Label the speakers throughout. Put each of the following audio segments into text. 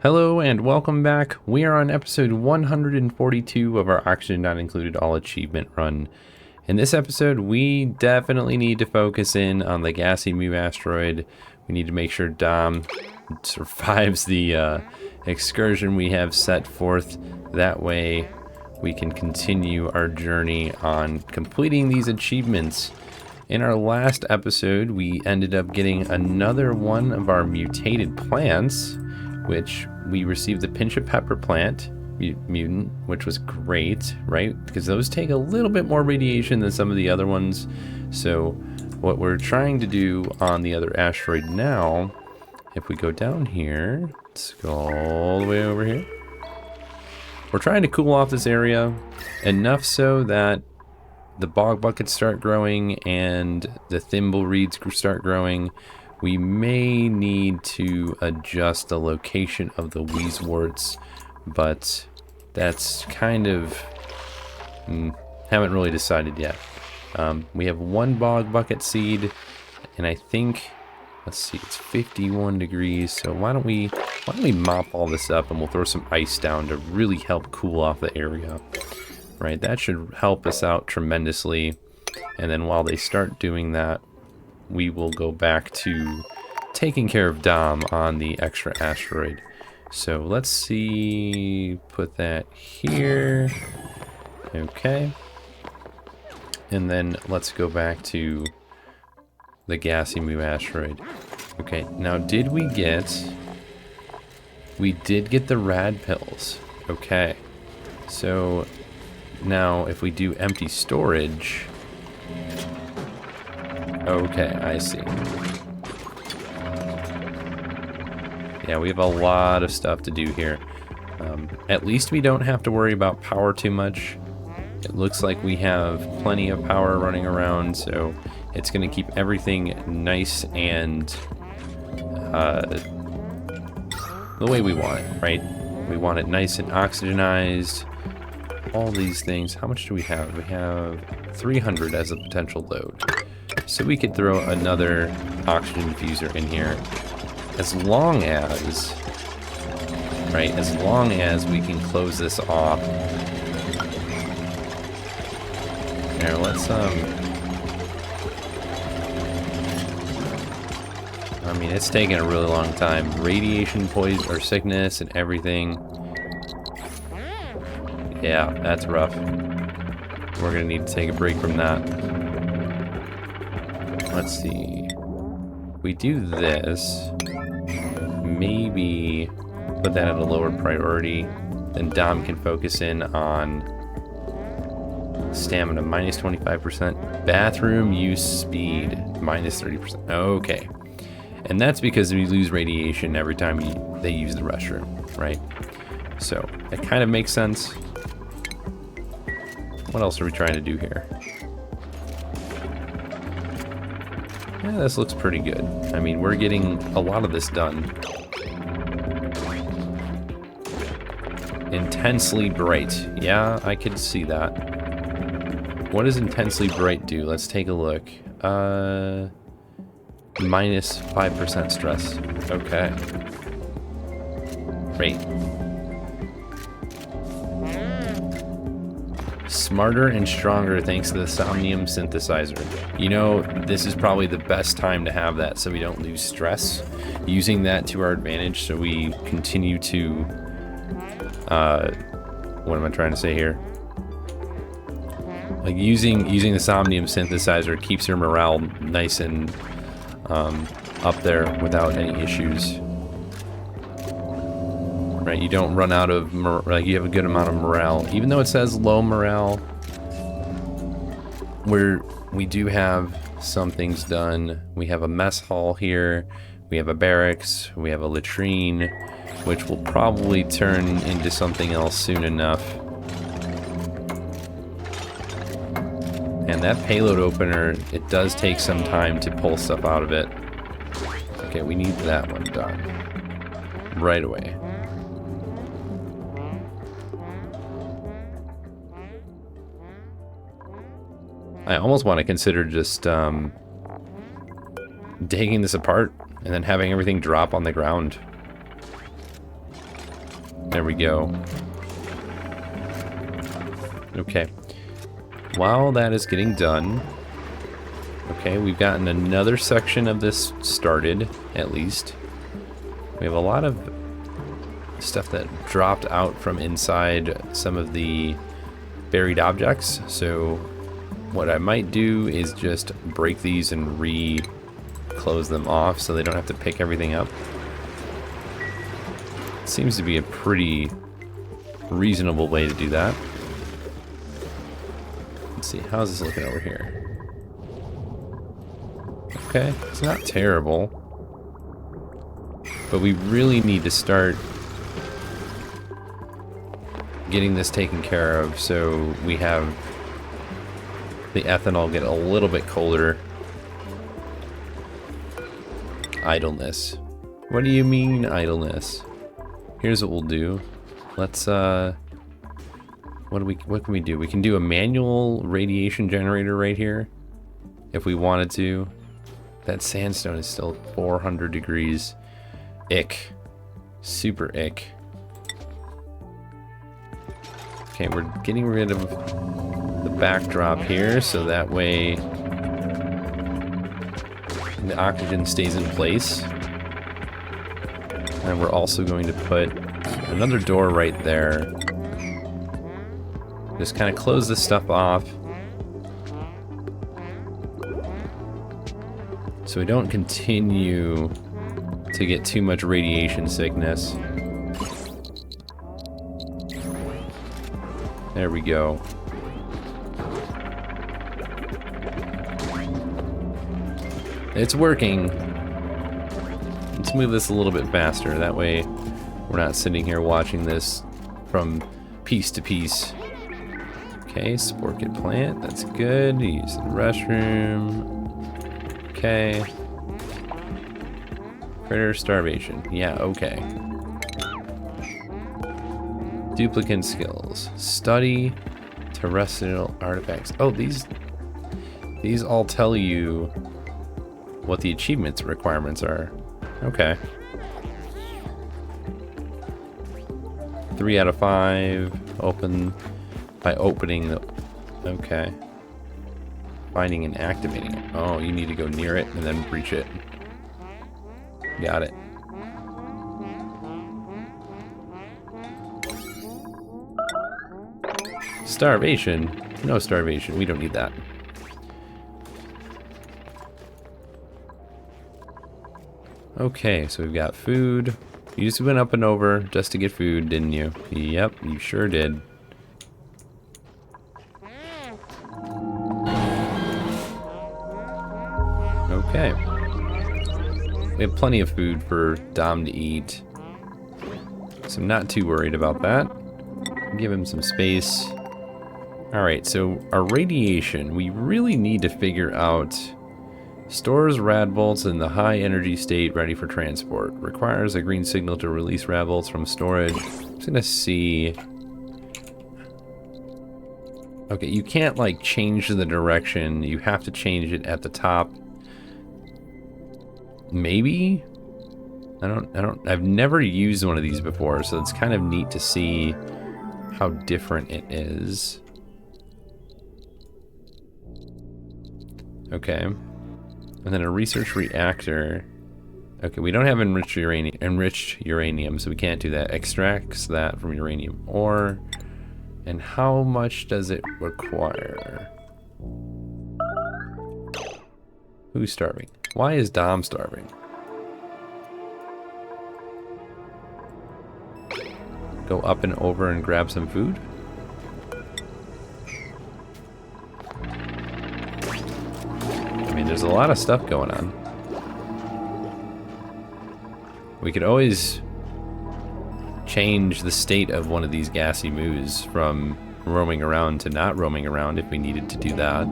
Speaker 1: Hello and welcome back. We are on episode 142 of our Oxygen Not Included All Achievement Run. In this episode, we definitely need to focus in on the gassy Moo asteroid. We need to make sure Dom survives the excursion we have set forth. That way, we can continue our journey on completing these achievements. In our last episode, we ended up getting another one of our mutated plants, which we received the pinch of pepper plant mutant, which was great, right? Because those take a little bit more radiation than some of the other ones. So what we're trying to do on the other asteroid now, if we go down here, let's go all the way over here. We're trying to cool off this area enough so that the bog buckets start growing and the thimble reeds start growing. We may need to adjust the location of the wheezeworts, but that's kind of, haven't really decided yet. We have one bog bucket seed, and I think, let's see, it's 51 degrees, so why don't we mop all this up and we'll throw some ice down to really help cool off the area, right? That should help us out tremendously, and then while they start doing that, we will go back to taking care of Dom on the extra asteroid. So let's see, put that here. Okay. And then let's go back to the gassy Moo asteroid. Okay, now we did get the rad pills. Okay. So now if we do empty storage, okay, I see. Yeah, we have a lot of stuff to do here. At least we don't have to worry about power too much. It looks like we have plenty of power running around, so it's going to keep everything nice and the way we want it, right? We want it nice and oxygenized. All these things. How much do we have? We have 300 as a potential load. So we could throw another oxygen diffuser in here as long as, right, as long as we can close this off. Here, let's, I mean, it's taking a really long time. Radiation poison or sickness and everything. Yeah, that's rough. We're gonna need to take a break from that. Let's see. We do this. Maybe put that at a lower priority. Then Dom can focus in on stamina minus 25%. Bathroom use speed minus 30%. Okay. And that's because we lose radiation every time they use the restroom, right? So it kind of makes sense. What else are we trying to do here? Yeah, this looks pretty good. I mean, we're getting a lot of this done. Intensely bright. Yeah, I could see that. What does intensely bright do? Let's take a look. Minus 5% stress. Okay. Great. Smarter and stronger thanks to the somnium synthesizer. You know, this is probably the best time to have that so we don't lose stress. Using that to our advantage so we continue to, what am I trying to say here? Like using the somnium synthesizer keeps your morale nice and up there without any issues. Right, you don't run out of, like, you have a good amount of morale. Even though it says low morale, we do have some things done. We have a mess hall here, we have a barracks, we have a latrine, which will probably turn into something else soon enough. And that payload opener, it does take some time to pull stuff out of it. Okay, we need that one done right away. I almost want to consider just taking this apart and then having everything drop on the ground. There we go. Okay. While that is getting done, okay, we've gotten another section of this started, at least. We have a lot of stuff that dropped out from inside some of the buried objects, so what I might do is just break these and re-close them off so they don't have to pick everything up. Seems to be a pretty reasonable way to do that. Let's see, how's this looking over here? Okay, it's not terrible, but we really need to start getting this taken care of so we have the ethanol get a little bit colder. Idleness. What do you mean idleness? Here's what we'll do. Let's what can we do? We can do a manual radiation generator right here if we wanted to. That sandstone is still 400 degrees. Ick. Super ick. Okay, we're getting rid of the backdrop here so that way the oxygen stays in place. And we're also going to put another door right there. Just kind of close this stuff off so we don't continue to get too much radiation sickness. There we go. It's working. Let's move this a little bit faster. That way we're not sitting here watching this from piece to piece. Okay, sport get plant. That's good. Use the restroom. Okay. Critter starvation. Yeah, okay. Duplicate skills. Study terrestrial artifacts. Oh, these all tell you what the achievements requirements are. Okay. 3 out of 5. Open by opening the... Okay. Finding and activating it. Oh, you need to go near it and then breach it. Got it. Starvation? No starvation. We don't need that. Okay, so we've got food. You just went up and over just to get food, didn't you? Yep, you sure did. Okay. We have plenty of food for Dom to eat, so I'm not too worried about that. Give him some space. Alright, so our radiation, we really need to figure out. Stores rad bolts in the high energy state ready for transport. Requires a green signal to release rad bolts from storage. I'm just gonna see. Okay, you can't like change the direction. You have to change it at the top. Maybe? I've never used one of these before, so it's kind of neat to see how different it is. Okay. And then a research reactor. Okay, we don't have enriched uranium, so we can't do that. Extracts that from uranium ore. And how much does it require? Who's starving? Why is Dom starving? Go up and over and grab some food? I mean, there's a lot of stuff going on. We could always change the state of one of these gassy moos from roaming around to not roaming around if we needed to do that.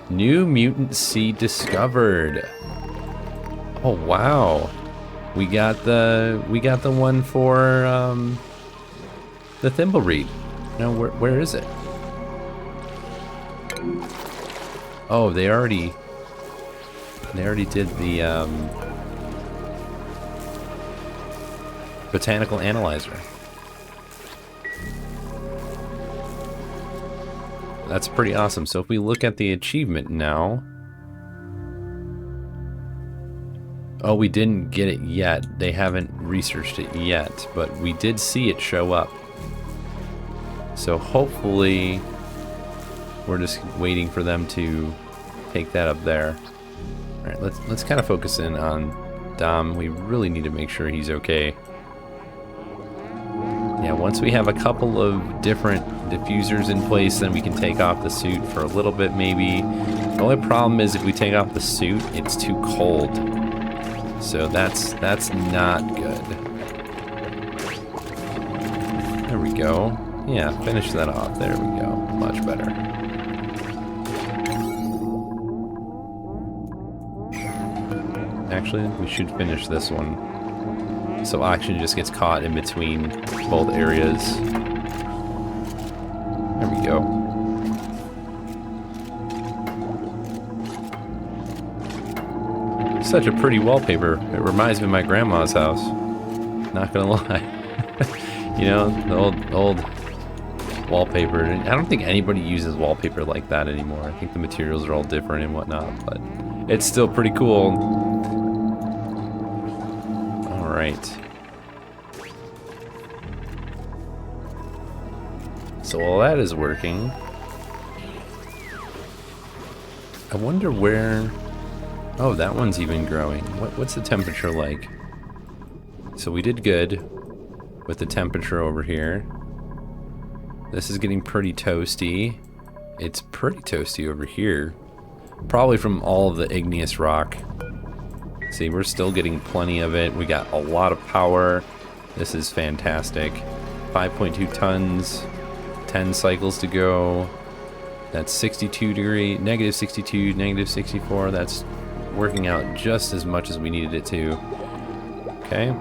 Speaker 1: New mutant seed discovered. Oh wow. We got the one for the thimbleweed. Now where is it? Oh, they already did the botanical analyzer. That's pretty awesome. So if we look at the achievement now... Oh, we didn't get it yet. They haven't researched it yet, but we did see it show up. So hopefully we're just waiting for them to take that up there. All right, let's kind of focus in on Dom. We really need to make sure he's okay. Yeah, once we have a couple of different diffusers in place, then we can take off the suit for a little bit maybe. The only problem is if we take off the suit, it's too cold. So that's not good. There we go. Yeah, finish that off. There we go. Much better. Actually, we should finish this one. So oxygen just gets caught in between both areas. There we go. Such a pretty wallpaper. It reminds me of my grandma's house. Not gonna lie. You know, the old wallpaper. I don't think anybody uses wallpaper like that anymore. I think the materials are all different and whatnot, but it's still pretty cool. Alright. So while that is working, I wonder where... Oh, that one's even growing. What's the temperature like? So we did good with the temperature over here. This is getting pretty toasty. It's pretty toasty over here. Probably from all of the igneous rock. See, we're still getting plenty of it. We got a lot of power. This is fantastic. 5.2 tons, 10 cycles to go. That's 62 degree, negative 62, negative 64. That's working out just as much as we needed it to. Okay.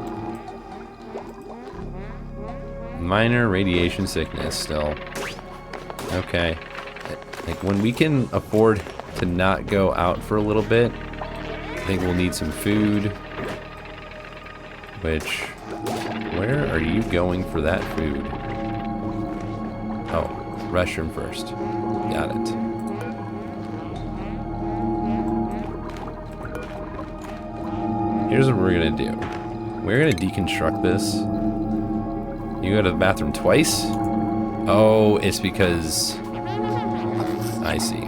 Speaker 1: Minor radiation sickness still. Okay. Like when we can afford to not go out for a little bit, I think we'll need some food. Which, where are you going for that food? Oh, restroom first. Got it. Here's what we're gonna do. We're gonna deconstruct this. You go to the bathroom twice? Oh, it's because... I see.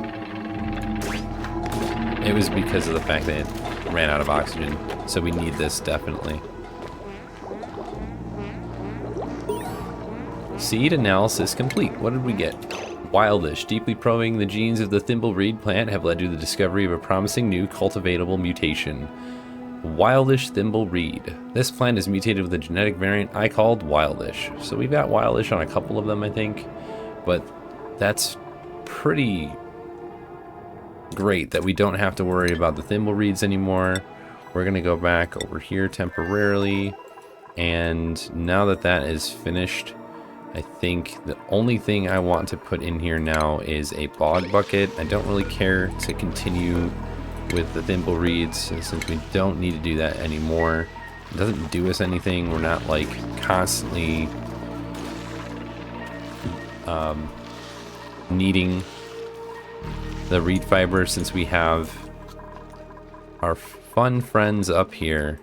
Speaker 1: It was because of the fact that it ran out of oxygen. So we need this, definitely. Seed analysis complete. What did we get? Wildish. Deeply probing the genes of the thimbleweed plant have led to the discovery of a promising new cultivatable mutation. Wildish thimbleweed. This plant is mutated with a genetic variant I called Wildish. So we've got Wildish on a couple of them, I think. But that's pretty great that we don't have to worry about the thimbleweeds anymore. We're going to go back over here temporarily. And now that that is finished, I think the only thing I want to put in here now is a bog bucket. I don't really care to continue with the thimbleweeds since we don't need to do that anymore. It doesn't do us anything. We're not like constantly needing the reed fiber since we have our fun friends up here.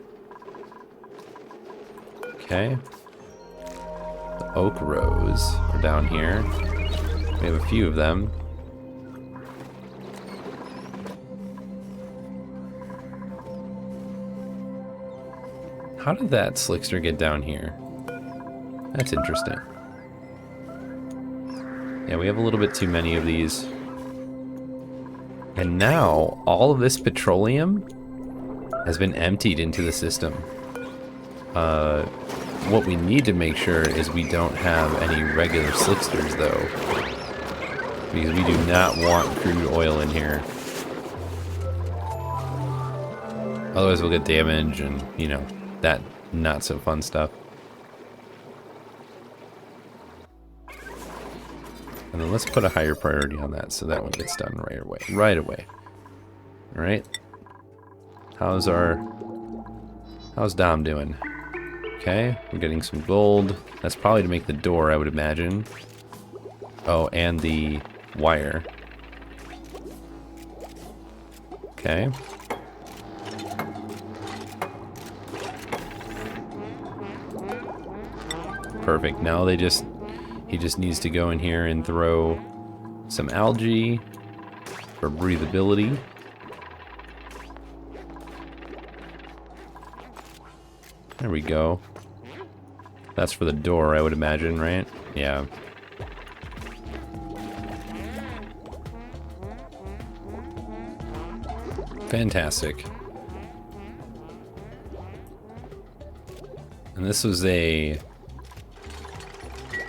Speaker 1: Okay. The oak rows are down here. We have a few of them. How did that slickster get down here? That's interesting. Yeah, we have a little bit too many of these. And now, all of this petroleum has been emptied into the system. What we need to make sure is we don't have any regular slicksters, though. Because we do not want crude oil in here. Otherwise we'll get damage and, you know, that not so fun stuff. And then let's put a higher priority on that so that one gets done right away. Right away. Alright. How's Dom doing? Okay, we're getting some gold. That's probably to make the door, I would imagine. Oh, and the wire. Okay. Perfect. Now he just needs to go in here and throw some algae for breathability. There we go. That's for the door, I would imagine, right? Yeah. Fantastic. And this was a...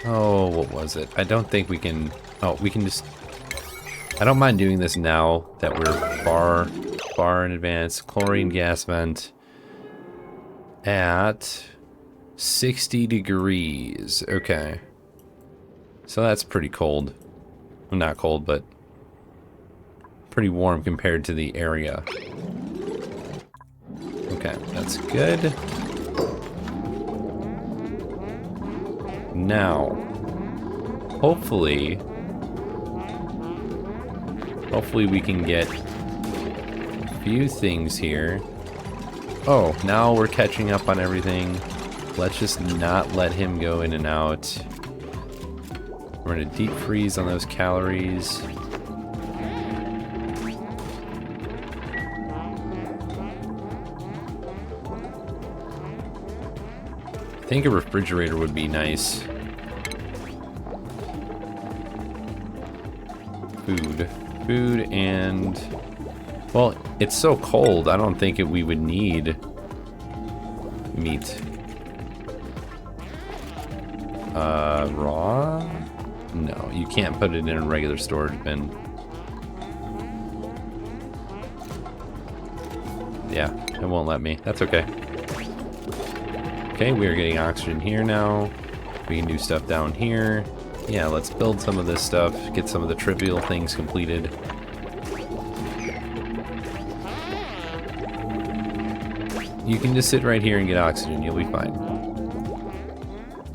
Speaker 1: Oh, what was it? I don't think we can... Oh, we can just... I don't mind doing this now that we're far in advance. Chlorine gas vent at 60 degrees. Okay. So that's pretty cold. Well, not cold, but pretty warm compared to the area. Okay, that's good. Now, hopefully we can get a few things here. Oh, now we're catching up on everything. Let's just not let him go in and out. We're gonna deep freeze on those calories. I think a refrigerator would be nice. Food and... Well, it's so cold, I don't think we would need meat. Raw? No, you can't put it in a regular storage bin. Yeah, it won't let me. That's okay. Okay, we are getting oxygen here now. We can do stuff down here. Yeah, let's build some of this stuff, get some of the trivial things completed. You can just sit right here and get oxygen, you'll be fine.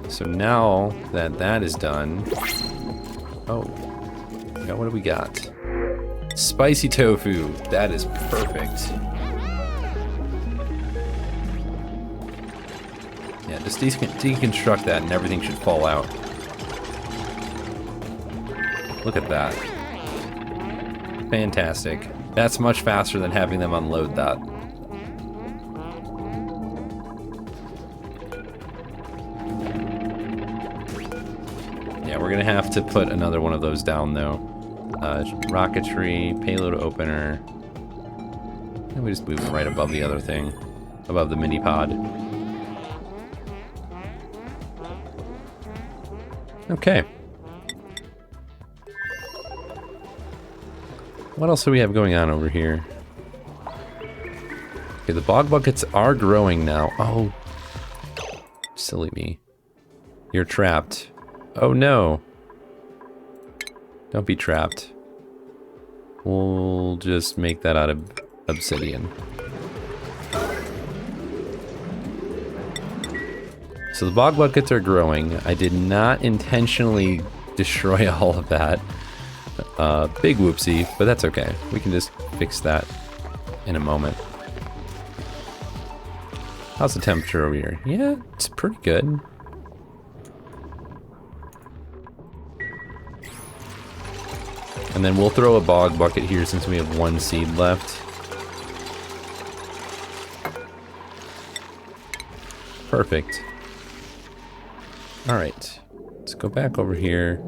Speaker 1: So now that that is done... Oh, what do we got? Spicy tofu, that is perfect. Yeah, just deconstruct that and everything should fall out. Look at that. Fantastic. That's much faster than having them unload that. Yeah, we're gonna have to put another one of those down though. Rocketry, payload opener. And we just move it right above the other thing. Above the mini pod. Okay. What else do we have going on over here? Okay, the bog buckets are growing now. Oh, silly me. You're trapped. Oh no. Don't be trapped. We'll just make that out of obsidian. So the bog buckets are growing. I did not intentionally destroy all of that. Big whoopsie, but that's okay. We can just fix that in a moment. How's the temperature over here? Yeah, it's pretty good. And then we'll throw a bog bucket here since we have one seed left. Perfect. Alright, let's go back over here.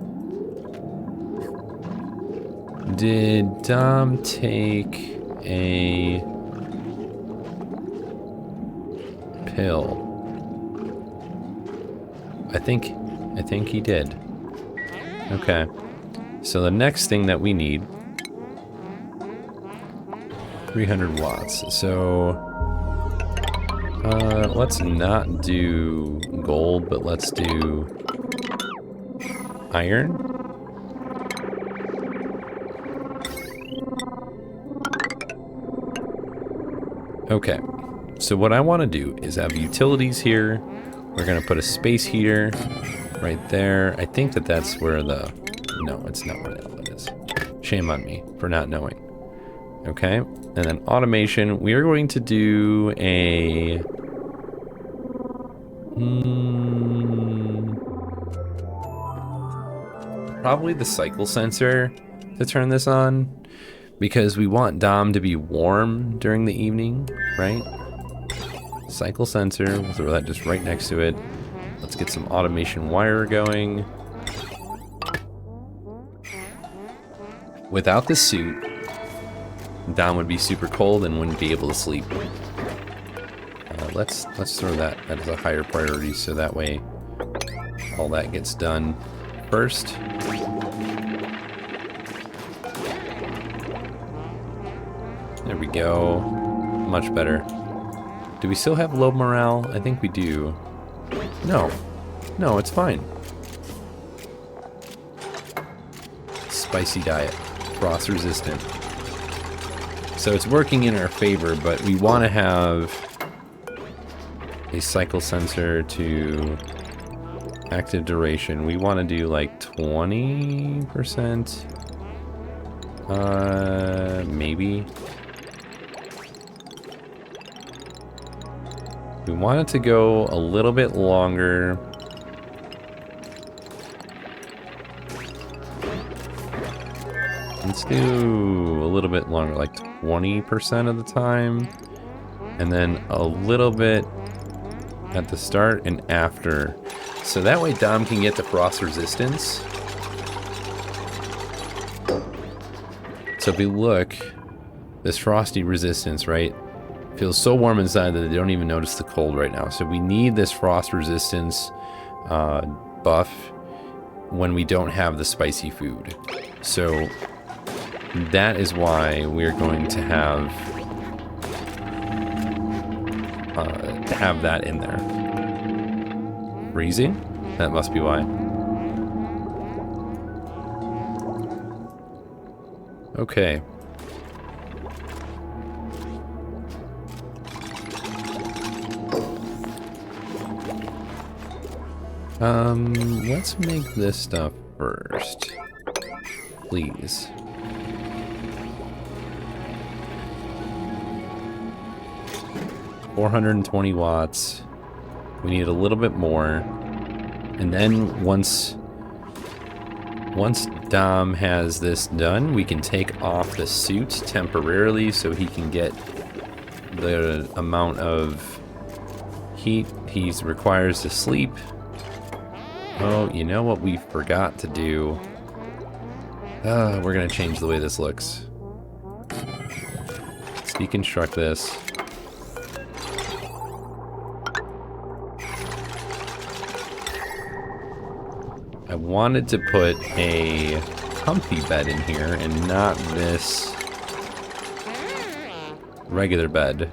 Speaker 1: Did Dom take a pill? I think he did. Okay. So the next thing that we need, 300 watts. So let's not do gold, but let's do iron. Okay, so what I want to do is have utilities here We're gonna put a space heater right there. I think that that's where the... No, it's not where the outlet is. Shame on me for not knowing. Okay, and then automation. We are going to do a... probably the cycle sensor to turn this on, because we want Dom to be warm during the evening, right? Cycle sensor, we'll throw that just right next to it. Let's get some automation wire going. Without the suit, Dom would be super cold and wouldn't be able to sleep. Let's throw that as a higher priority, so that way all that gets done first. There we go. Much better. Do we still have low morale? I think we do. No. No, it's fine. Spicy diet. Frost resistant. So it's working in our favor, but we want to have a cycle sensor to active duration. We want to do like 20%. Maybe. We want it to go a little bit longer. Let's do a little bit longer, like 20% of the time. And then a little bit at the start and after. So that way Dom can get the frost resistance. So if we look, this frosty resistance, right, feels so warm inside that they don't even notice the cold right now. So we need this frost resistance buff when we don't have the spicy food. So that is why we're going to have that in there. Freezing? That must be why. Okay. Let's make this stuff first. Please. $420 watts. We need a little bit more. And then once Dom has this done, we can take off the suit temporarily so he can get the amount of heat he requires to sleep. Oh, you know what we forgot to do? We're gonna change the way this looks. Let's deconstruct this. I wanted to put a comfy bed in here and not this regular bed.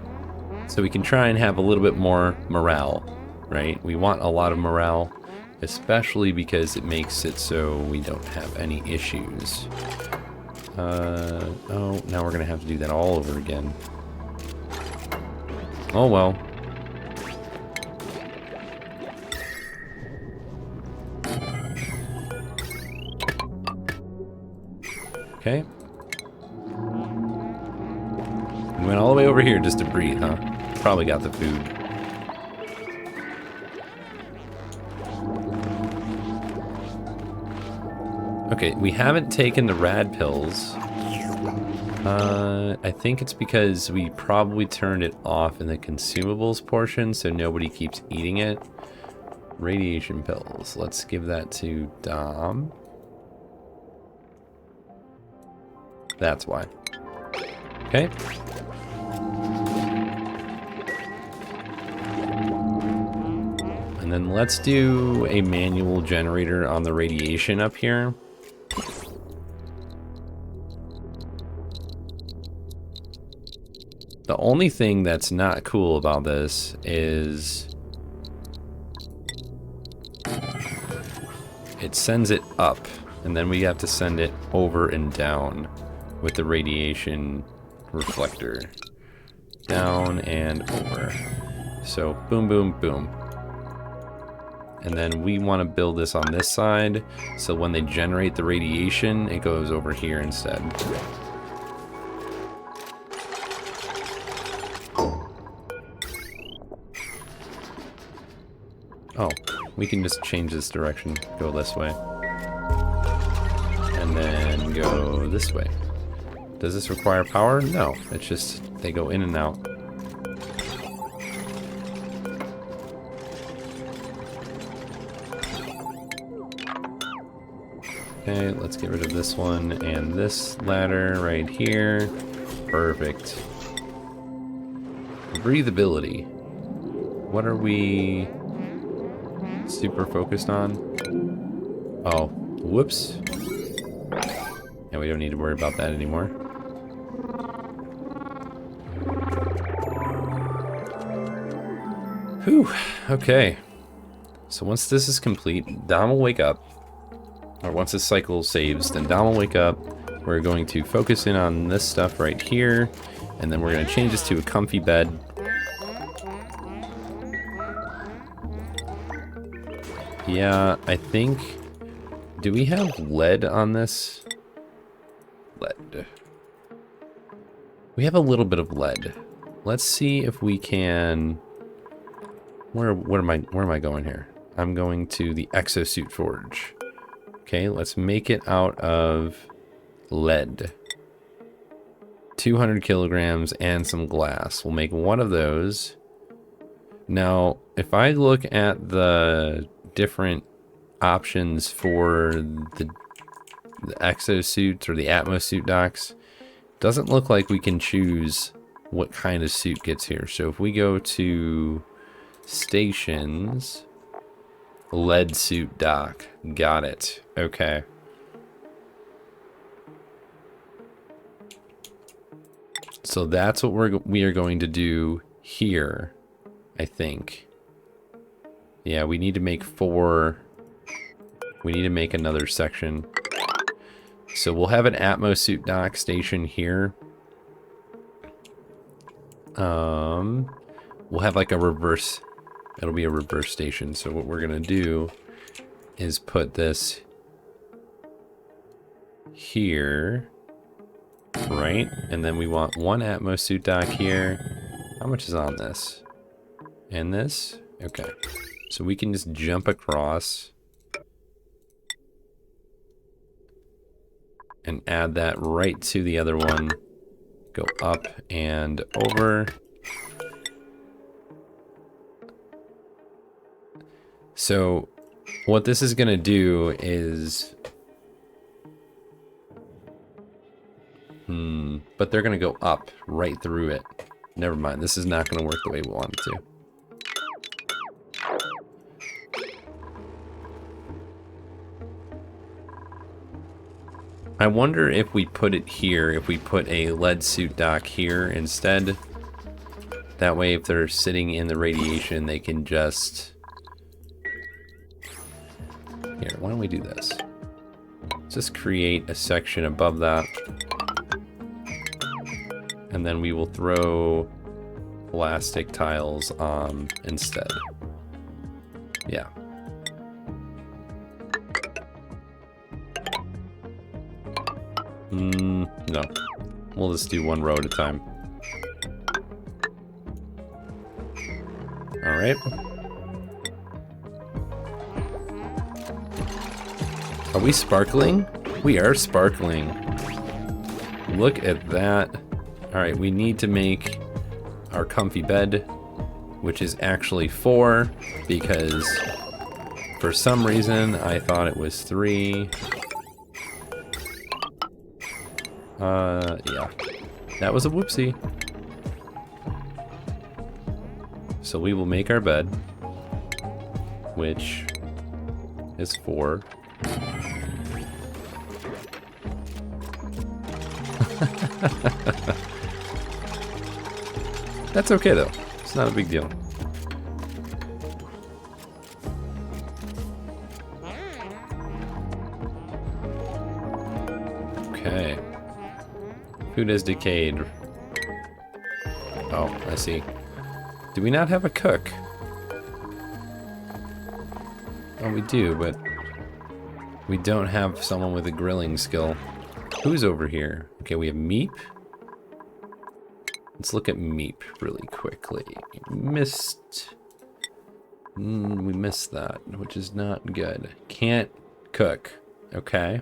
Speaker 1: So we can try and have a little bit more morale, right? We want a lot of morale, especially because it makes it so we don't have any issues. Oh, now we're gonna have to do that all over again. Oh well. Okay. We went all the way over here just to breathe, huh? Probably got the food. Okay, we haven't taken the rad pills. I think it's because we probably turned it off in the consumables portion, so nobody keeps eating it. Radiation pills. Let's give that to Dom. That's why. Okay. And then let's do a manual generator on the radiation up here. The only thing that's not cool about this is it sends it up, and then we have to send it over and down with the radiation reflector. Down and over. So boom, boom, boom. And then we want to build this on this side, so when they generate the radiation, it goes over here instead. Oh, we can just change this direction, go this way. And then go this way. Does this require power? No, it's just they go in and out. Okay, let's get rid of this one and this ladder right here. Perfect. Breathability. What are we super focused on? Oh, whoops. Yeah, we don't need to worry about that anymore. Whew, okay. So once this is complete, Dom will wake up. Or once this cycle saves, then Dom will wake up. We're going to focus in on this stuff right here. And then we're going to change this to a comfy bed. Yeah, I think... Do we have lead on this? Lead. We have a little bit of lead. Let's see if we can... Where am I going here? I'm going to the exosuit forge. Okay, let's make it out of lead. 200 kilograms and some glass. We'll make one of those. Now, if I look at the different options for the exosuits or the atmosuit docks, doesn't look like we can choose what kind of suit gets here. So if we go to stations, lead suit dock, got it. Okay. So that's what we are going to do here, I think. Yeah, we need to make 4. We need to make another section. So we'll have an atmosuit dock station here. We'll have like a reverse. It'll be a reverse station. So what we're gonna do is put this here, right? And then we want one atmosuit dock here. How much is on this? And this? Okay. So we can just jump across and add that right to the other one. Go up and over. So what this is gonna do is, but they're gonna go up right through it. Never mind, this is not gonna work the way we want it to. I wonder if we put it here, if we put a lead suit dock here instead. That way if they're sitting in the radiation, they can just... Here, why don't we do this? Just create a section above that. And then we will throw plastic tiles on instead. Yeah. No. We'll just do one row at a time. Alright. Are we sparkling? We are sparkling. Look at that. Alright, we need to make our comfy bed, which is actually 4, because for some reason I thought it was 3. Yeah. That was a whoopsie. So we will make our bed, which is 4. That's okay though. It's not a big deal. Okay. Food has decayed. Oh, I see. Do we not have a cook? Oh, we do, but we don't have someone with a grilling skill. Who's over here? Okay, we have Meep. Let's look at Meep really quickly. We missed that, which is not good. Can't cook. Okay.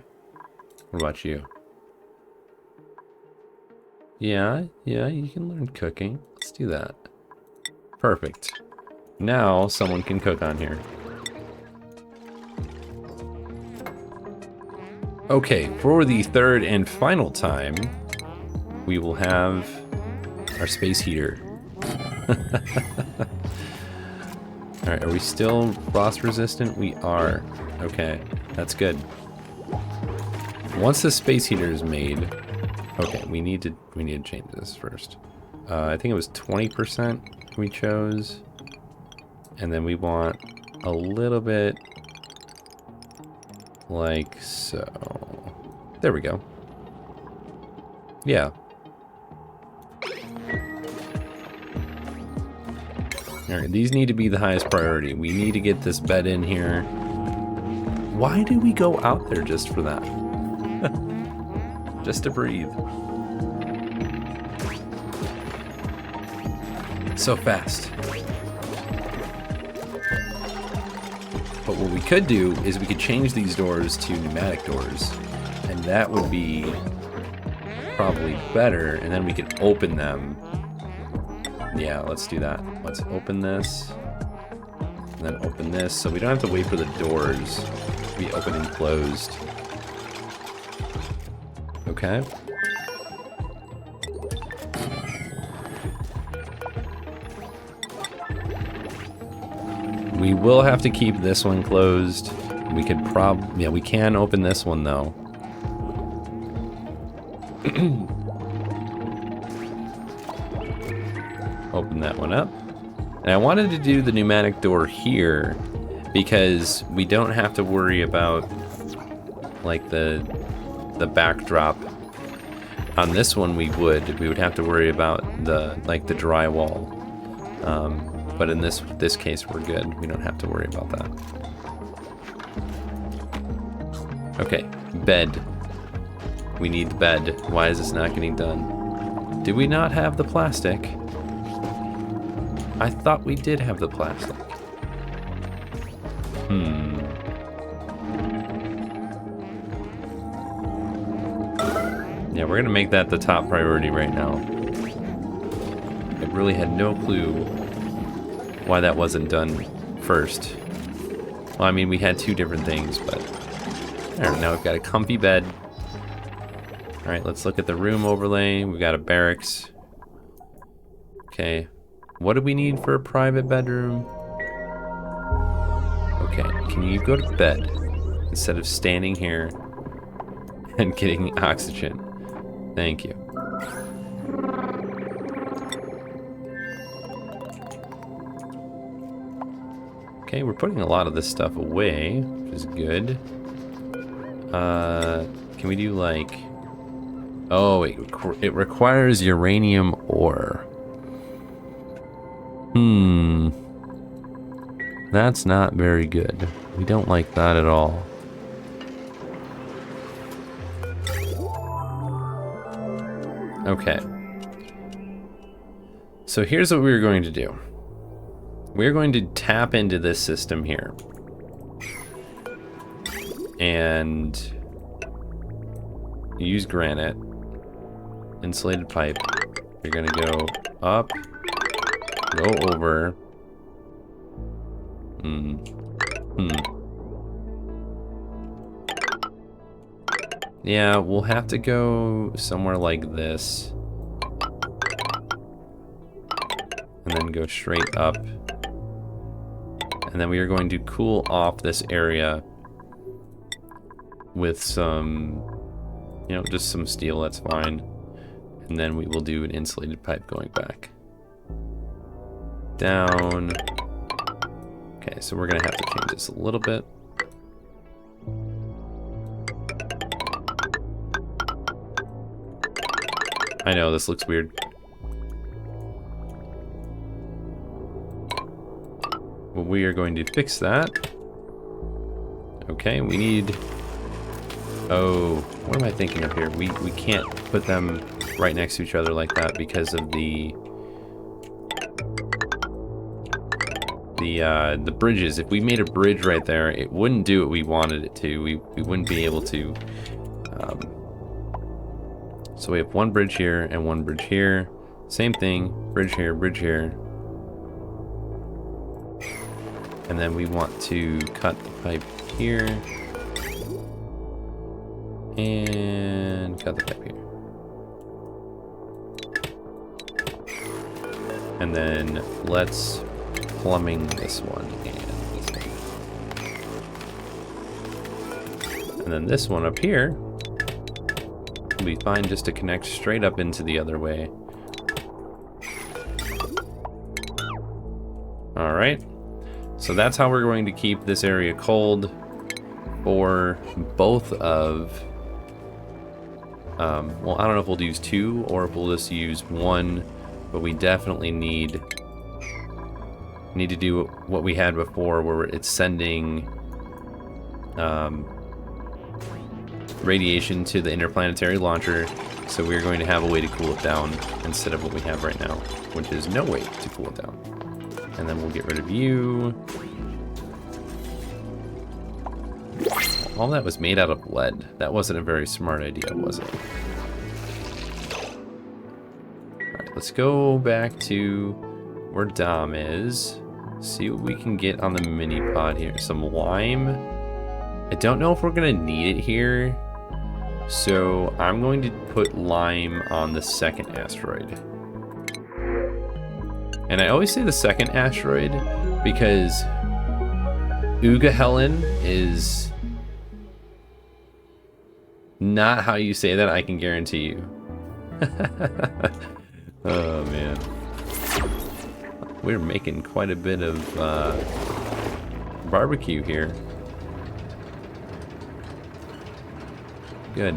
Speaker 1: What about you? Yeah, you can learn cooking. Let's do that. Perfect. Now someone can cook on here. Okay, for the third and final time, we will have our space heater. Alright, are we still frost resistant? We are. Okay, that's good. Once the space heater is made, okay, we need to change this first. I think it was 20% we chose, and then we want a little bit like so. There we go. Yeah. Alright, these need to be the highest priority. We need to get this bed in here. Why do we go out there just for that? Just to breathe. So fast. But what we could do is we could change these doors to pneumatic doors. And that would be probably better. And then we could open them. Yeah, let's do that. Let's open this. And then open this. So we don't have to wait for the doors to be open and closed. Okay. We will have to keep this one closed. We could yeah, we can open this one though. Open that one up. And I wanted to do the pneumatic door here because we don't have to worry about like the backdrop. On this one we would have to worry about the drywall. But in this case we're good. We don't have to worry about that. Okay, bed. We need the bed. Why is this not getting done? Did we not have the plastic? I thought we did have the plastic. Yeah, we're gonna make that the top priority right now. I really had no clue why that wasn't done first. Well, I mean, we had two different things, but I don't know. We've got a comfy bed. All right, let's look at the room overlay. We've got a barracks. Okay. What do we need for a private bedroom? Okay, can you go to bed instead of standing here and getting oxygen? Thank you. Okay, we're putting a lot of this stuff away, which is good. Can we do like... Oh, it requires uranium ore. That's not very good. We don't like that at all. Okay. So here's what we're going to do. We're going to tap into this system here. And use granite. Insulated pipe. You're gonna go up. Go over. Yeah, we'll have to go somewhere like this. And then go straight up. And then we are going to cool off this area with some, you know, just some steel, that's fine. And then we will do an insulated pipe going back. Down. Okay, so we're gonna have to change this a little bit. I know, this looks weird. Well, we are going to fix that. Okay, we need... Oh, what am I thinking of here? We can't put them right next to each other like that because of the bridges. If we made a bridge right there, it wouldn't do what we wanted it to. We wouldn't be able to. So we have one bridge here and one bridge here. Same thing, bridge here, bridge here. And then we want to cut the pipe here. And cut the pipe here. And then let's plumbing this one and this one. And then this one up here will be fine just to connect straight up into the other way. Alright. So that's how we're going to keep this area cold for both of... well, I don't know if we'll use two or if we'll just use one, but we definitely need to do what we had before, where it's sending radiation to the interplanetary launcher. So we're going to have a way to cool it down instead of what we have right now, which is no way to cool it down. And then we'll get rid of you. All that was made out of lead. That wasn't a very smart idea, was it? Alright, let's go back to where Dom is. See what we can get on the mini pod here. Some lime. I don't know if we're gonna need it here, so I'm going to put lime on the second asteroid. And I always say the second asteroid because Uga Helen is not how you say that, I can guarantee you. Oh man. We're making quite a bit of barbecue here. Good.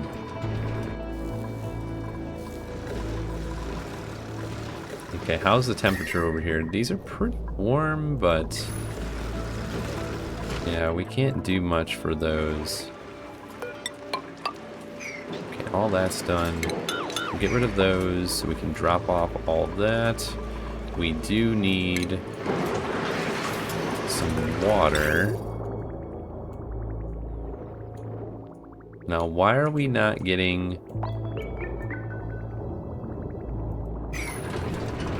Speaker 1: Okay, how's the temperature over here? These are pretty warm, but yeah, we can't do much for those. Okay, all that's done. We'll get rid of those so we can drop off all of that. We do need some water. Now, why are we not getting...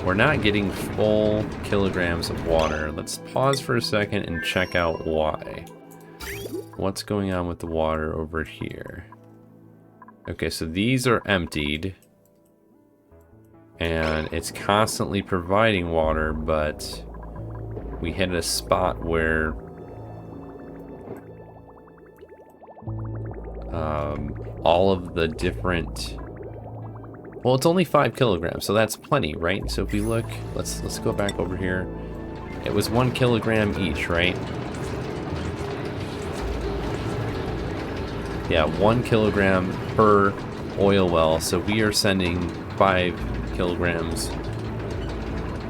Speaker 1: We're not getting full kilograms of water. Let's pause for a second and check out why. What's going on with the water over here? Okay, so these are emptied. And it's constantly providing water, but we hit a spot where all of the different... Well, it's only 5 kilograms, so that's plenty, right? So if we look, let's go back over here. It was 1 kilogram each, right? Yeah, 1 kilogram per oil well. So we are sending 5 kilograms.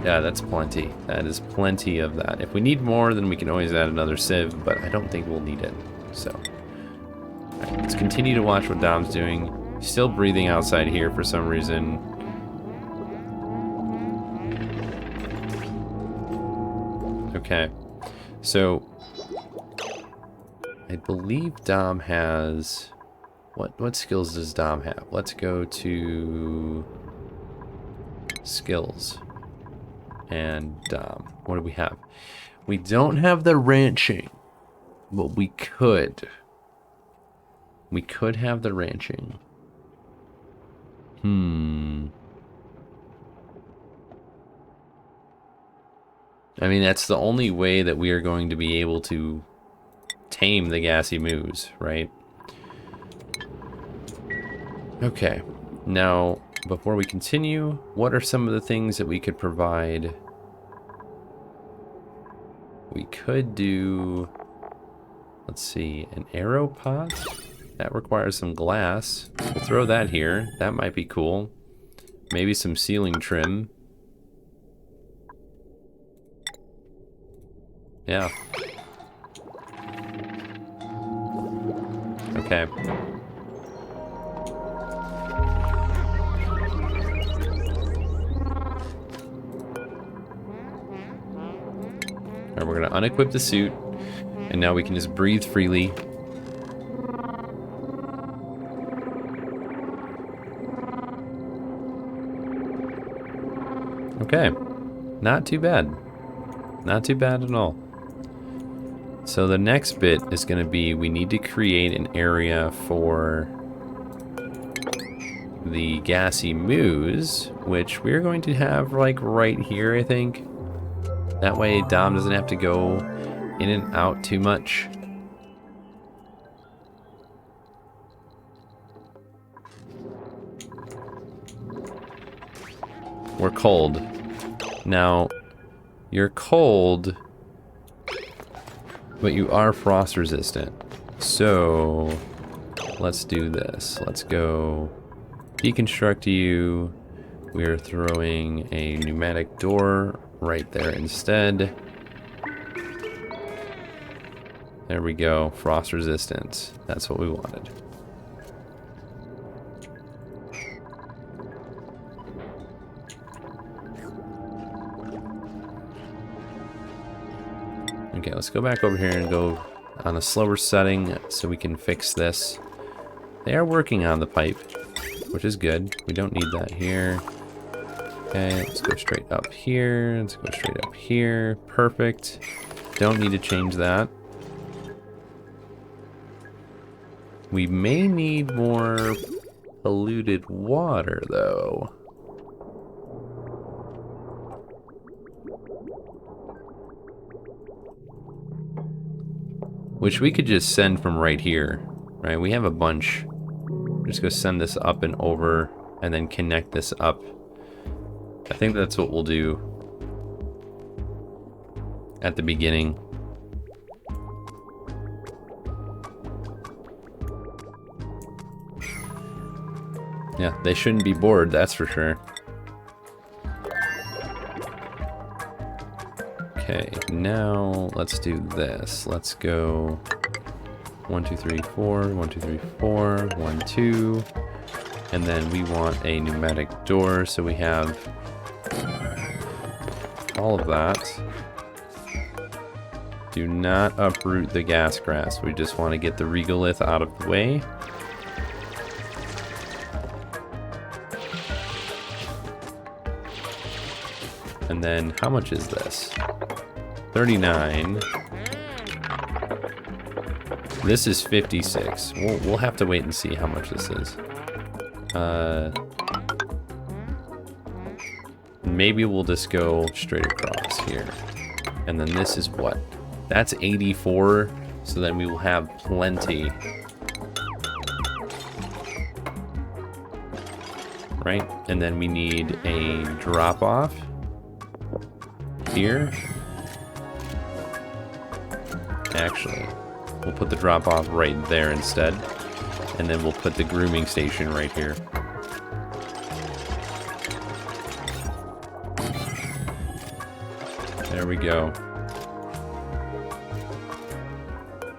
Speaker 1: Yeah, that's plenty. That is plenty of that. If we need more, then we can always add another sieve, but I don't think we'll need it. So, all right, let's continue to watch what Dom's doing. Still breathing outside here for some reason. Okay, so I believe Dom has... What skills does Dom have? Let's go to skills and Dom. What do we have? We don't have the ranching, but we could. We could have the ranching. I mean, that's the only way that we are going to be able to tame the gassy Moos, right? Okay, now, before we continue, what are some of the things that we could provide? We could do, let's see, an arrow pot. That requires some glass. We'll throw that here. That might be cool. Maybe some ceiling trim. Yeah. Okay. Alright, we're gonna unequip the suit, and now we can just breathe freely. Okay, not too bad. Not too bad at all. So the next bit is going to be, we need to create an area for the gassy moos, which we're going to have like right here, I think. That way Dom doesn't have to go in and out too much. We're cold. Now, you're cold, but you are frost resistant. So, let's do this. Let's go deconstruct you. We're throwing a pneumatic door right there instead. There we go, frost resistance. That's what we wanted. Okay, let's go back over here and go on a slower setting so we can fix this. They are working on the pipe, which is good. We don't need that here. Okay, let's go straight up here. Let's go straight up here. Perfect. Don't need to change that. We may need more polluted water, though. Which we could just send from right here, right? We have a bunch. Just go send this up and over, and then connect this up. I think that's what we'll do at the beginning. Yeah, they shouldn't be bored, that's for sure. Okay, now let's do this. Let's go 1, 2, 3, 4, 1, 2, 3, 4, 1, 2. And then we want a pneumatic door, so we have all of that. Do not uproot the gas grass. We just want to get the regolith out of the way. And then how much is this? 39. This is 56. We'll have to wait and see how much this is. Maybe we'll just go straight across here. And then this is what? That's 84. So then we will have plenty. Right? And then we need a drop off here. Actually, we'll put the drop off right there instead. And then we'll put the grooming station right here. There we go.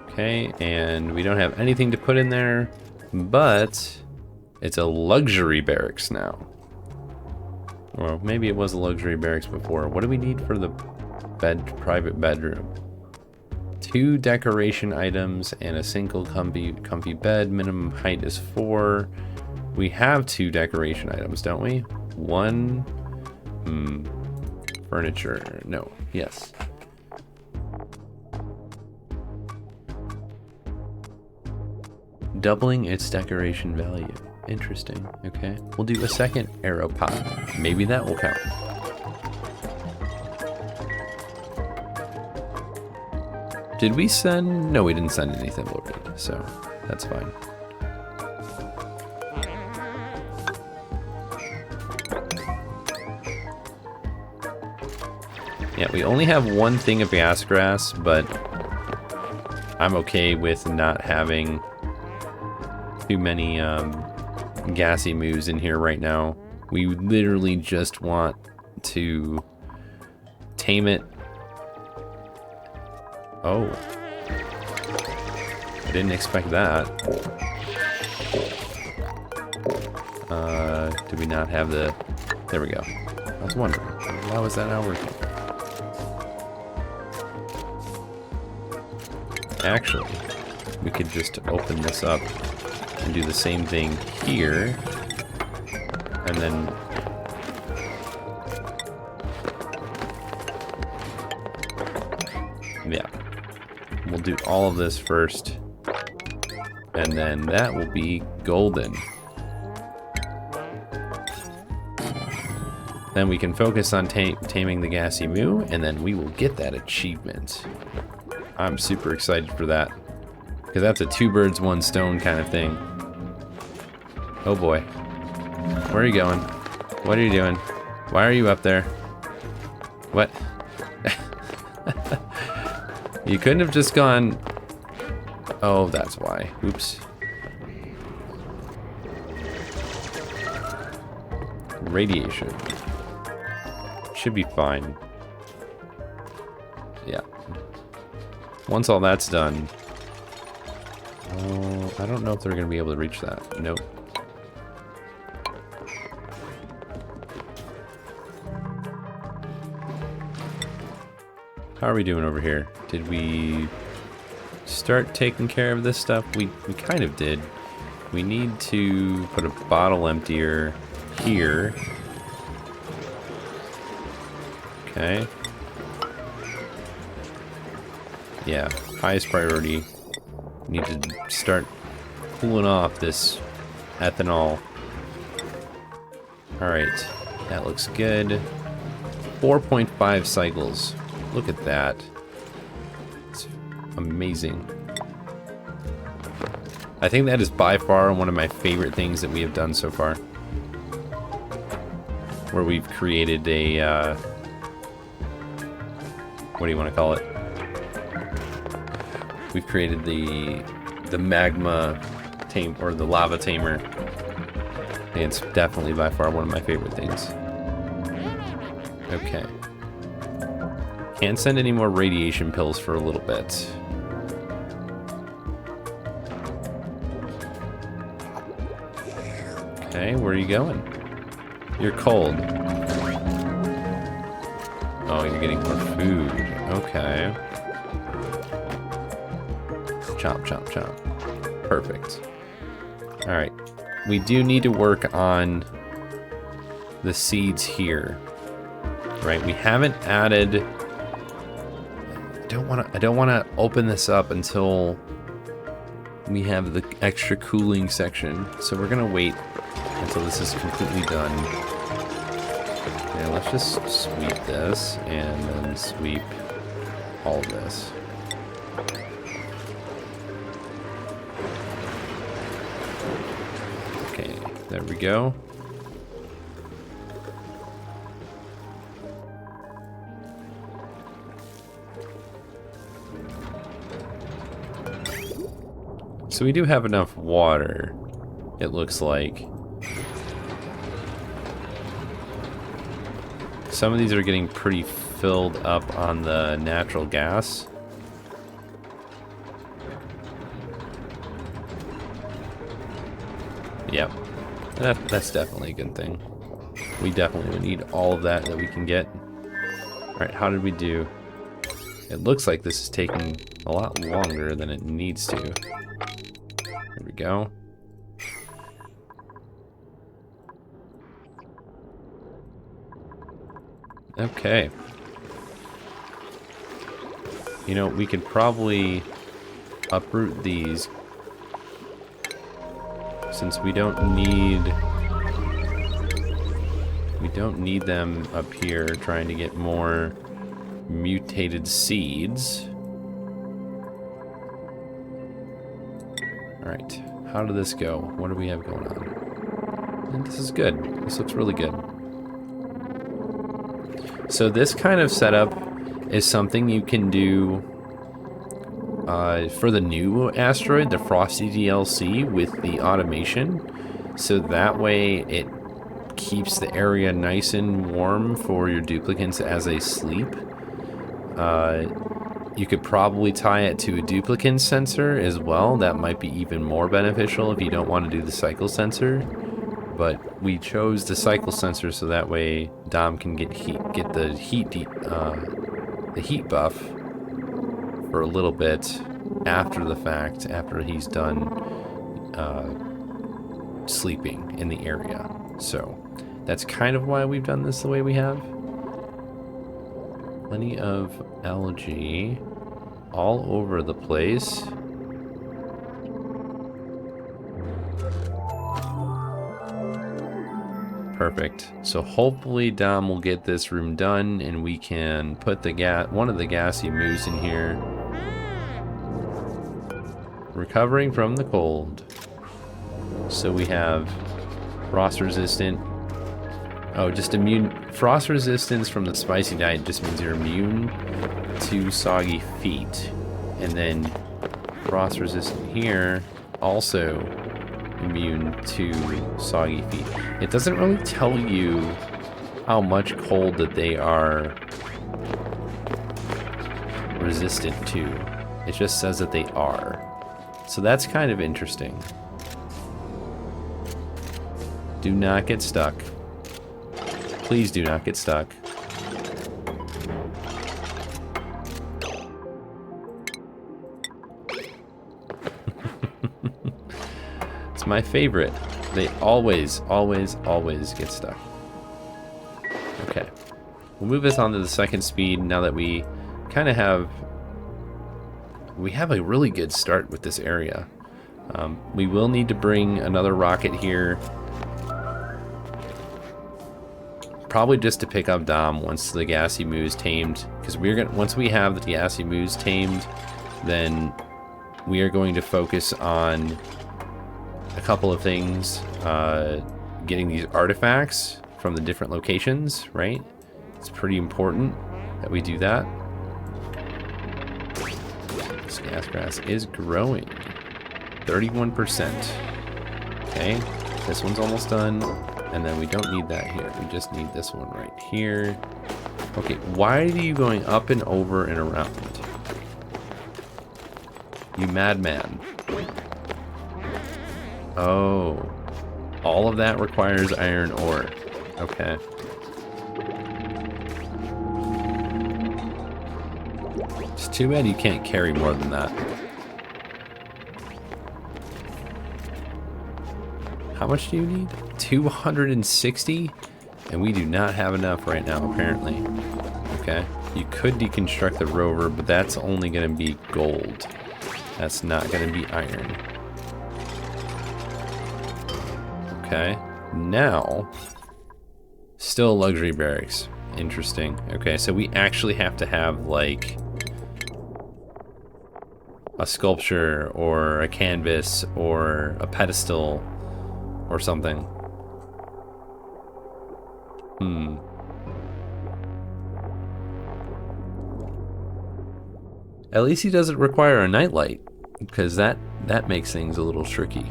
Speaker 1: Okay, and we don't have anything to put in there, but it's a luxury barracks now. Well, maybe it was a luxury barracks before. What do we need for the private bedroom? 2 decoration items and a single comfy bed. Minimum height is 4. We have 2 decoration items, don't we? 1 furniture. No. Yes. Doubling its decoration value. Interesting. Okay. We'll do a second arrow pot. Maybe that will count. Did we send? No, we didn't send anything loaded, so that's fine. Yeah, we only have 1 thing of gas grass, but I'm okay with not having too many gassy moves in here right now. We literally just want to tame it. Oh. I didn't expect that. Did we not have the... There we go. I was wondering, why was that not working? Actually, we could just open this up and do the same thing here. And then... Yeah. We'll do all of this first. And then that will be golden. Then we can focus on taming the gassy moo, and then we will get that achievement. I'm super excited for that. Because that's a 2 birds, 1 stone kind of thing. Oh boy. Where are you going? What are you doing? Why are you up there? What? You couldn't have just gone... Oh, that's why. Oops. Radiation. Should be fine. Yeah. Once all that's done... Oh, I don't know if they're going to be able to reach that. Nope. How are we doing over here? Did we start taking care of this stuff? We kind of did. We need to put a bottle emptier here. Okay. Yeah, highest priority. Need to start cooling off this ethanol. Alright, that looks good. 4.5 cycles. Look at that. It's amazing. I think that is by far one of my favorite things that we have done so far. Where we've created a, what do you want to call it? We've created the magma tame, or the lava tamer. And it's definitely by far one of my favorite things. Okay. Can't send any more radiation pills for a little bit. Okay, where are you going? You're cold. Oh, you're getting more food. Okay. Chop, chop, chop. Perfect. Alright. We do need to work on the seeds here. Right, we haven't added... I don't want to open this up until we have the extra cooling section. So we're going to wait until this is completely done. And let's just sweep this and then sweep all of this. Okay, there we go. So we do have enough water, it looks like. Some of these are getting pretty filled up on the natural gas. Yep, that's definitely a good thing. We definitely need all of that we can get. Alright, how did we do? It looks like this is taking a lot longer than it needs to. There we go. Okay. You know, we could probably uproot these since we don't need them up here trying to get more mutated seeds. Alright, how did this go? What do we have going on? And this is good. This looks really good. So this kind of setup is something you can do for the new Asteroid, the Frosty DLC, with the automation. So that way it keeps the area nice and warm for your duplicates as they sleep. You could probably tie it to a duplicant sensor as well. That might be even more beneficial if you don't want to do the cycle sensor. But we chose the cycle sensor so that way Dom can get the heat buff for a little bit after the fact, after he's done sleeping in the area. So that's kind of why we've done this the way we have. Plenty of algae all over the place. Perfect. So hopefully Dom will get this room done and we can put one of the gassy moose in here. Recovering from the cold. So we have frost resistant. Oh, just immune. Frost resistance from the spicy diet just means you're immune to soggy feet. And then frost resistant here, also immune to soggy feet. It doesn't really tell you how much cold that they are resistant to. It just says that they are. So that's kind of interesting. Do not get stuck. Please do not get stuck. It's my favorite. They always, always, always get stuck. Okay. We'll move this on to the second speed now that we kind of have... We have a really good start with this area. We will need to bring another rocket here. Probably just to pick up Dom once the gassy moose tamed, because once we have the gassy moose tamed, then we are going to focus on a couple of things. Getting these artifacts from the different locations, right? It's pretty important that we do that. This gas grass is growing. 31%. Okay, this one's almost done. And then we don't need that here. We just need this one right here. Okay, why are you going up and over and around? You madman. Oh. All of that requires iron ore. Okay. It's too bad you can't carry more than that. How much do you need? 260? And we do not have enough right now, apparently. Okay. You could deconstruct the rover, but that's only going to be gold. That's not going to be iron. Okay. Now, still luxury barracks. Interesting. Okay, so we actually have to have, like, a sculpture or a canvas or a pedestal or something. At least he doesn't require a nightlight, because that makes things a little tricky.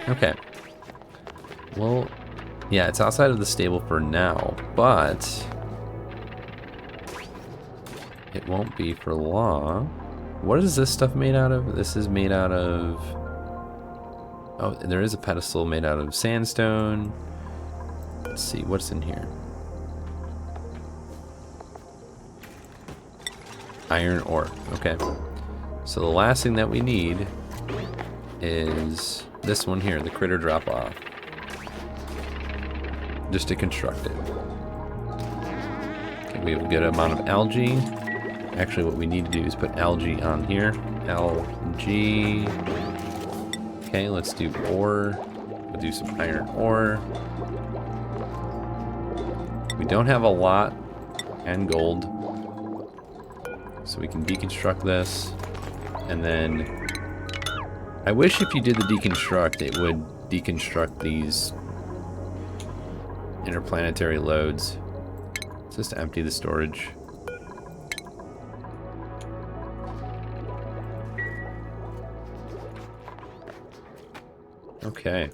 Speaker 1: Okay. Well, yeah, it's outside of the stable for now, but it won't be for long. What is this stuff made out of? This is made out of... Oh, there is a pedestal made out of sandstone. Let's see, what's in here? Iron ore, okay. So the last thing that we need is this one here, the critter drop off. Just to construct it. Okay, we have a good amount of algae. Actually, what we need to do is put algae on here. Algae. Okay, let's do ore. We'll do some iron ore. We don't have a lot, and gold. So we can deconstruct this. And then, I wish if you did the deconstruct, it would deconstruct these interplanetary loads. Just to empty the storage. Okay.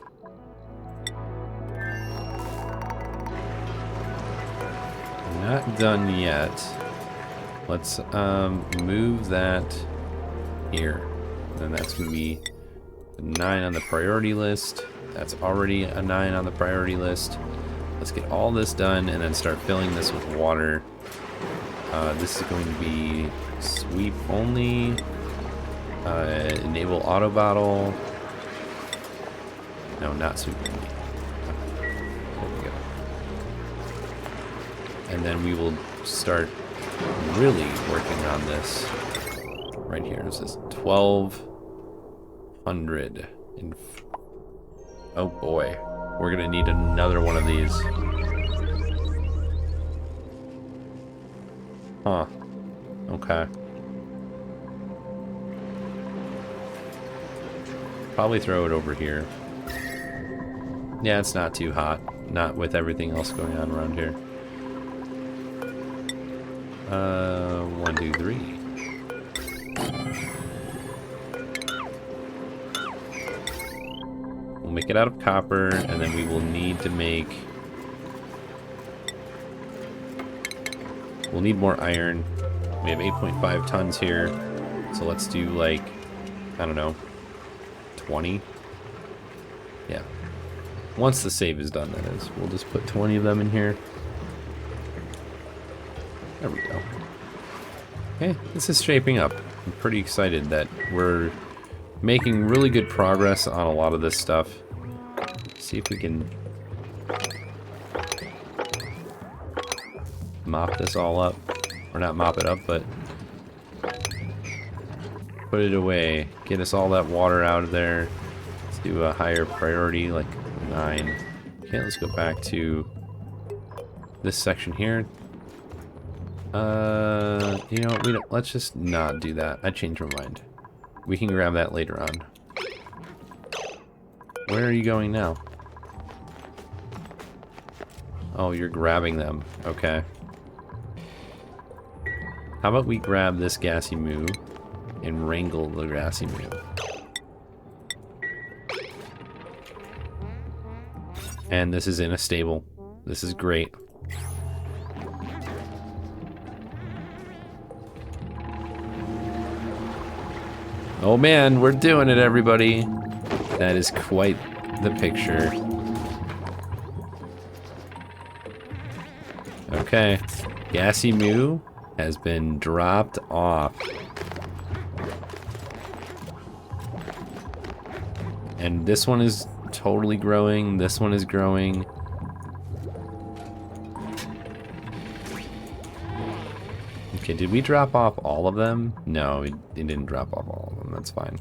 Speaker 1: Not done yet. Let's move that here. And that's going to be a 9 on the priority list. That's already a 9 on the priority list. Let's get all this done and then start filling this with water. This is going to be sweep only. Enable auto bottle. No, not sweep only. There we go. And then we will start really working on this right here. This is 1200. Oh boy, we're gonna need another one of these. Huh. Okay. Probably throw it over here. Yeah, it's not too hot. Not with everything else going on around here. 1, 2, 3. We'll make it out of copper, and then we will need to make... We'll need more iron. We have 8.5 tons here, so let's do like, I don't know, 20? Yeah. Once the save is done, that is. We'll just put 20 of them in here. There we go. Okay, this is shaping up. I'm pretty excited that we're making really good progress on a lot of this stuff. See if we can mop this all up. Or not mop it up, but put it away. Get us all that water out of there. Let's do a higher priority, like 9. Okay, let's go back to this section here. You know what, let's just not do that. I changed my mind. We can grab that later on. Where are you going now? Oh, you're grabbing them. Okay. How about we grab this gassy moo and wrangle the gassy moo? And this is in a stable. This is great. Oh man, we're doing it, everybody. That is quite the picture. Okay, gassy moo has been dropped off. And this one is totally growing. This one is growing. Okay, did we drop off all of them? No, it didn't drop off all of them. That's fine.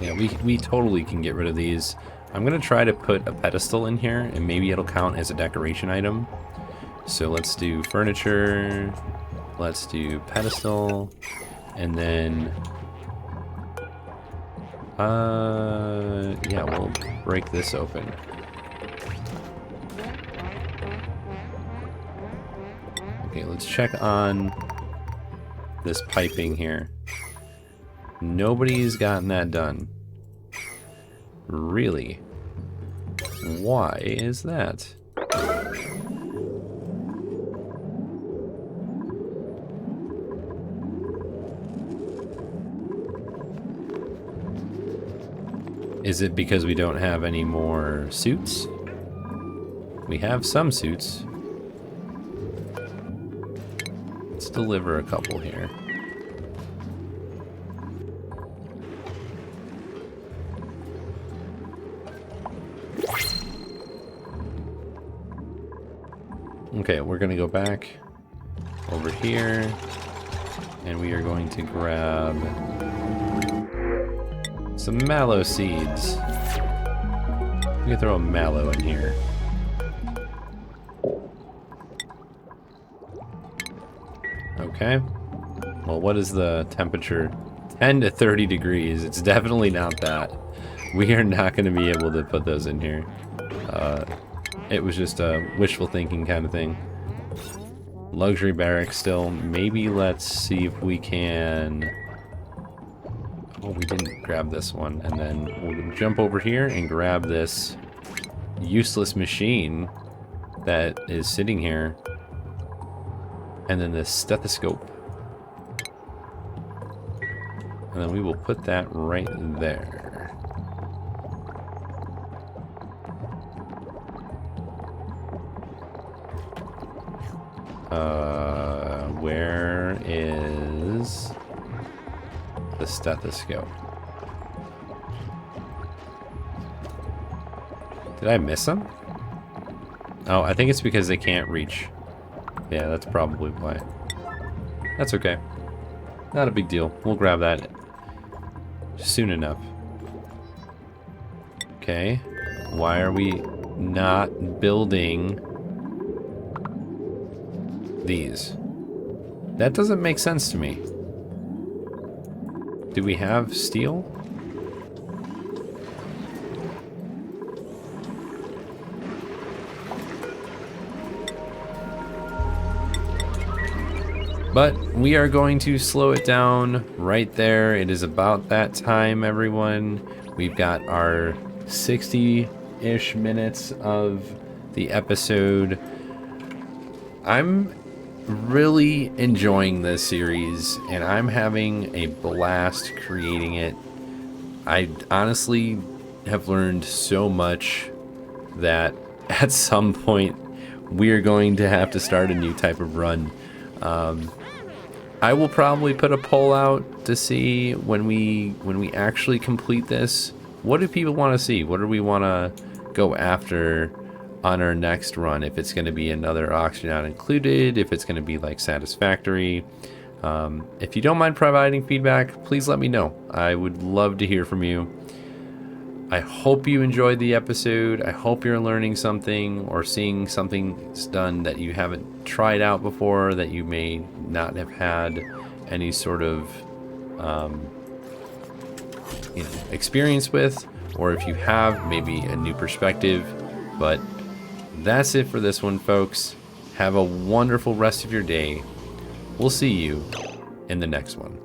Speaker 1: Yeah, we totally can get rid of these. I'm gonna try to put a pedestal in here, and maybe it'll count as a decoration item. So let's do furniture. Let's do pedestal, and then yeah, we'll break this open. Okay, let's check on this piping here. Nobody's gotten that done. Really? Why is that? Is it because we don't have any more suits? We have some suits. Let's deliver a couple here. Okay, we're gonna go back over here, and we are going to grab some mallow seeds. We can throw a mallow in here. Okay. Well, what is the temperature? 10 to 30 degrees. It's definitely not that. We are not going to be able to put those in here. It was just a wishful thinking kind of thing. Luxury barracks still. Maybe let's see if we can Oh, we didn't grab this one. And then we'll jump over here and grab this useless machine that is sitting here. And then this stethoscope. And then we will put that right there. Where is the stethoscope? Did I miss them? Oh, I think it's because they can't reach. Yeah, that's probably why. That's okay. Not a big deal. We'll grab that soon enough. Okay. Why are we not building these? That doesn't make sense to me. Do we have steel? But we are going to slow it down right there. It is about that time, everyone. We've got our 60-ish minutes of the episode. I'm really enjoying this series, and I'm having a blast creating it. I honestly have learned so much that at some point we're going to have to start a new type of run. I will probably put a poll out to see when we actually complete this. What do people want to see? What do we want to go after on our next run? If it's going to be another oxygen not included, if it's going to be like satisfactory. If you don't mind providing feedback, please let me know. I would love to hear from you. I hope you enjoyed the episode. I hope you're learning something or seeing something done that you haven't tried out before, that you may not have had any sort of experience with, or if you have, maybe a new perspective. But that's it for this one, folks. Have a wonderful rest of your day. We'll see you in the next one.